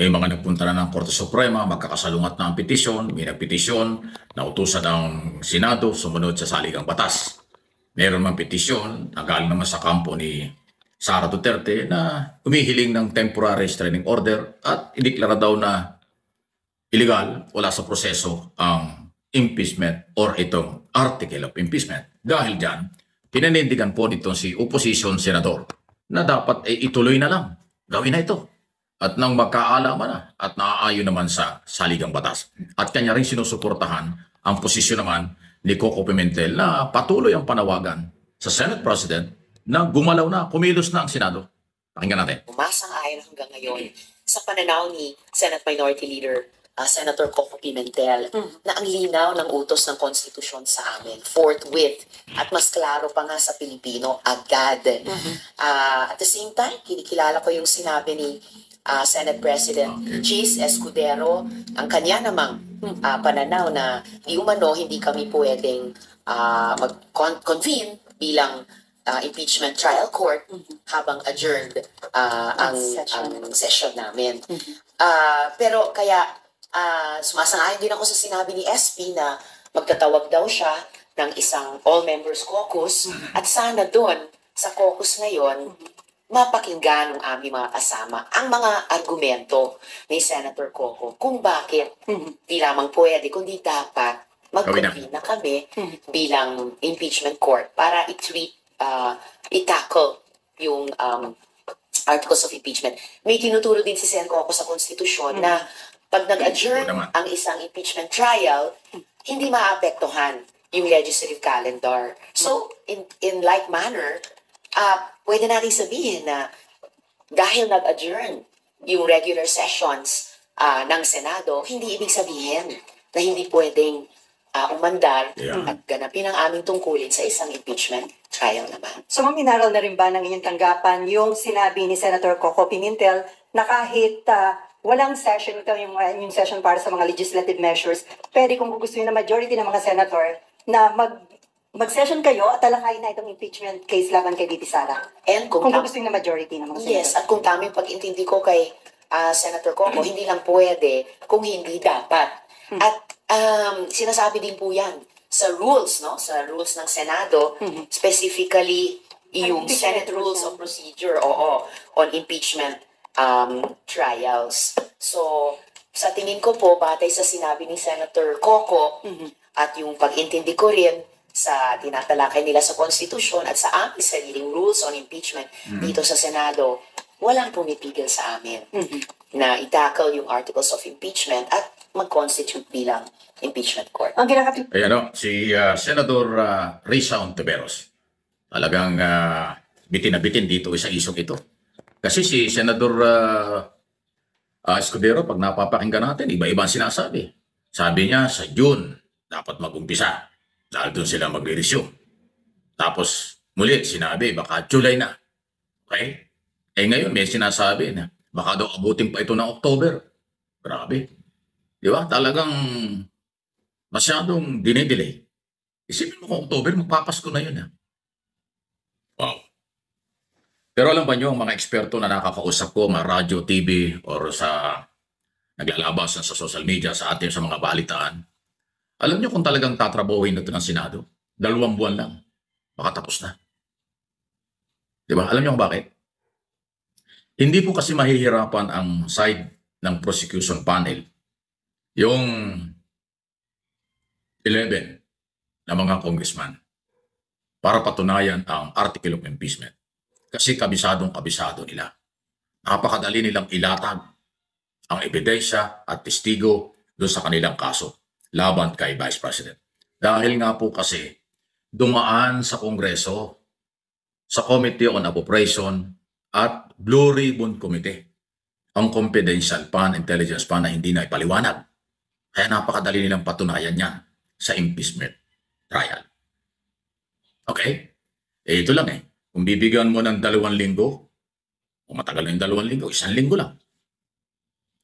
May mga nagpunta na ng Korte Suprema, magkakasalungat na ang petisyon, may nagpetisyon, nautusan ng Senado, sumunod sa saligang batas. Meron mang petisyon, galing naman sa kampo ni Sara Duterte na humihiling ng temporary restraining order at ideklara daw na illegal, wala sa proseso ang impeachment or itong article of impeachment. Dahil dyan, pinanindigan po dito si opposition senador na dapat ituloy na lang, gawin na ito. At nang magkaalaman na at naaayon naman sa saligang batas. At kanya rin sinusuportahan ang posisyon naman ni Coco Pimentel na patuloy ang panawagan sa Senate President na gumalaw na, kumilos na ang Senado. Pakinggan natin. Umasang-ayon hanggang ngayon sa pananaw ni Senate Minority Leader Senator Coco Pimentel na ang linaw ng utos ng konstitusyon sa amin forthwith at mas klaro pa nga sa Pilipino agad. At the same time, kinikilala ko yung sinabi ni Senate President Chis Escudero, ang kanya namang pananaw na di umano hindi kami pwedeng mag-convene bilang impeachment trial court habang adjourned ang session namin. Pero kaya sumasang-ayon din ako sa sinabi ni SP na magtatawag daw siya ng isang all-members caucus at sana doon sa caucus na yon mapakinggan ng aming mga kasama ang mga argumento ni Senator Coco kung bakit di lamang pwede kundi dapat mag-convene na kami bilang impeachment court para i-tackle yung articles of impeachment. May tinuturo din si Sen Coco sa konstitusyon na pag nag-adjourn ang isang impeachment trial, hindi maapektuhan yung legislative calendar. So, in like manner, pwede natin sabihin na dahil nag-adjourn yung regular sessions ng Senado, hindi ibig sabihin na hindi pwedeng umandar at ganapin ang aming tungkulin sa isang impeachment trial naman. So, ma'am, inaral na rin ba ng inyong tanggapan yung sinabi ni Senator Coco Pimentel na kahit walang session ito, yung session para sa mga legislative measures, pwede kung gusto na majority ng mga senator na mag-session kayo at talakayin na itong impeachment case laban kay VP Sara. And kung gusto na majority ng mga senator. Yes, at kung tamang pag-intindi ko kay Senator Coco, hindi lang pwede kung hindi dapat. At sinasabi din po yan sa rules, no? Sa rules ng Senado, specifically yung Senate Rules of Procedure, on impeachment trials. So, sa tingin ko po, batay sa sinabi ni Senator Coco, at yung pag-intindi ko rin sa tinatalakay nila sa Konstitusyon at sa aming sariling rules on impeachment dito sa Senado, walang pumipigil sa amin na i-tackle yung articles of impeachment at mag-constitute bilang impeachment court. Ang Ayan si Senator Risa Ontiveros. Talagang bitin na bitin dito sa isong ito. Kasi si Senador Escudero, pag napapakinggan natin, iba-iba sinasabi. Sabi niya, sa June, dapat mag-umpisa. Dahil doon sila magre-resume. Tapos, muli, sinabi, baka July na. Okay? Ngayon, may sinasabi na, baka daw abutin pa ito ng October. Grabe. Di ba? Talagang masyadong dinidelay. Isipin mo kung October, magpapasko na yun. Wow. Pero alam ba nyo, ang mga eksperto na nakakausap ko, mga radyo, TV, or sa naglalabas sa social media, sa atin, sa mga balitaan, alam nyo kung talagang tatrabahuin ito ng Senado? 2 buwan lang. Baka tapos na. Diba? Alam nyo kung bakit? Hindi po kasi mahihirapan ang side ng prosecution panel. Yung 11 na mga congressman para patunayan ang article of impeachment. Kasi kabisado nila. Napakadali nilang ilatag ang ebidensya at testigo doon sa kanilang kaso laban kay Vice President. Dahil nga po kasi dumaan sa Kongreso, sa Committee on Appropriation at Blue Ribbon Committee, ang confidential fund, intelligence fund na hindi na ipaliwanag. Kaya napakadali nilang patunayan yan sa impeachment trial. Okay? Ito lang Kung bibigyan mo ng 2 linggo, kung matagal na yung 2 linggo, 1 linggo lang.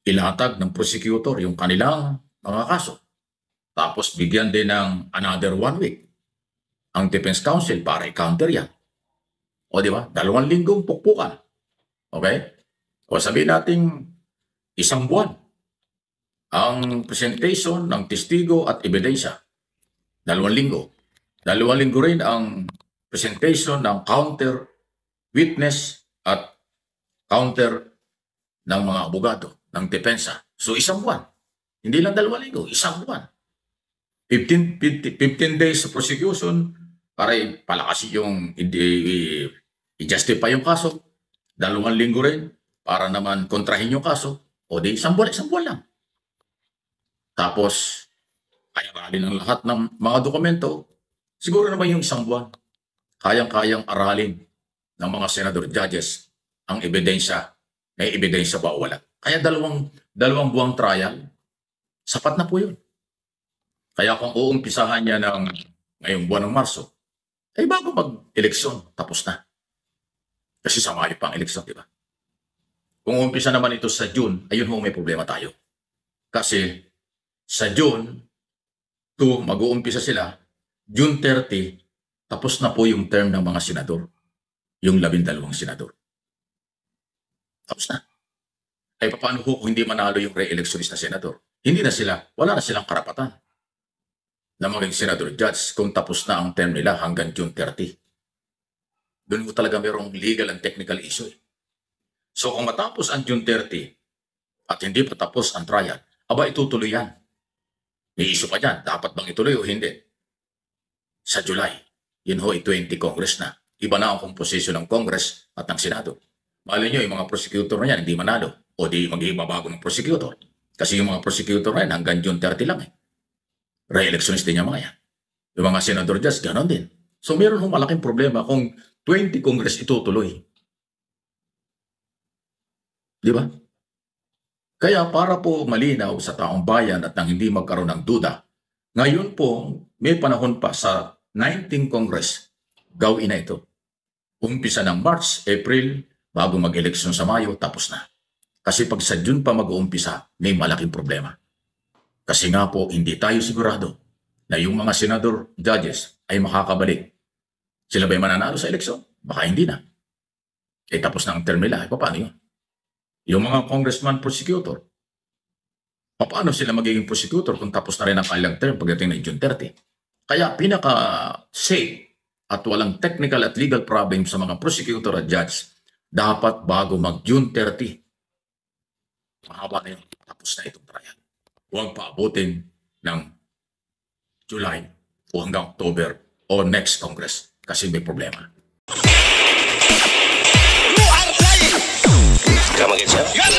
Ilatag ng prosecutor yung kanilang mga kaso. Tapos bigyan din ng another 1 week ang Defense Counsel para i-counter yan. O di ba? 2 linggong pukpukan. Okay? O sabihin natin isang buwan. Ang presentation ng testigo at ebidensya, 2 linggo. 2 linggo rin ang presentation ng counter witness at counter ng mga abogado, ng depensa. So, isang buwan. Hindi lang 2 linggo, isang buwan. 15 days sa prosecution para ipalakas yung i-justify yung kaso. 2 linggo rin para naman kontrahin yung kaso. O di, isang buwan lang. Tapos, aralin ang lahat ng mga dokumento. Siguro naman yung isang buwan. Kayang-kayang aralin ng mga senador judges ang ebidensya. May ebidensya ba o wala? Kaya dalawang buwang trial, sapat na po yun. Kaya kung uumpisahan niya ngayong buwan ng Marso, bago mag-eleksyon, tapos na. Kasi sa Mayo pa ang eleksyon, di ba? Kung umpisa naman ito sa June, ayun ho, may problema tayo. Kasi sa June 2, mag-uumpisa sila, June 30, tapos na po yung term ng mga senador. Yung 12 senador. Tapos na. Paano ho kung hindi manalo yung re-electionist na senador? Wala na silang karapatan na maging senador judge kung tapos na ang term nila hanggang June 30. Doon mo talaga mayroong legal and technical issue. So kung matapos ang June 30 at hindi pa tapos ang trial, itutuloy yan. May issue pa dyan. Dapat bang ituloy o hindi? Sa July, yun ho, 20 Congress na. Iba na ang komposisyon ng Congress at ng Senado. Malay nyo, yung mga prosecutor na yan, hindi manalo. O di magiging mabago ng prosecutor. Kasi yung mga prosecutor na yan, hanggang June 30 lang Re-electionist din yung mga yan. Yung mga senador judge, ganon din. So meron hong malaking problema kung 20 Congress itutuloy. Di ba? Kaya para po malinaw sa taong bayan at nang hindi magkaroon ng duda, ngayon po may panahon pa sa 19 Congress gawin na ito. Umpisa ng March, April, bago mag-eleksyon sa Mayo, tapos na. Kasi pag sa June pa mag-uumpisa, may malaking problema. Kasi nga po, hindi tayo sigurado na yung mga senador judges ay makakabalik. Sila ba'y mananalo sa eleksyon? Baka hindi na. Tapos na ang term nila. Paano yun? Yung mga congressman prosecutor, paano sila magiging prosecutor kung tapos na rin ang kanilang term pagdating ng June 30? Kaya pinaka-safe at walang technical at legal problem sa mga prosecutor at judge, dapat bago mag-June 30, mahaba na yun, tapos na itong trial. Huwag paabutin ng July o hanggang October o next Congress kasi may problema. Come again, sir?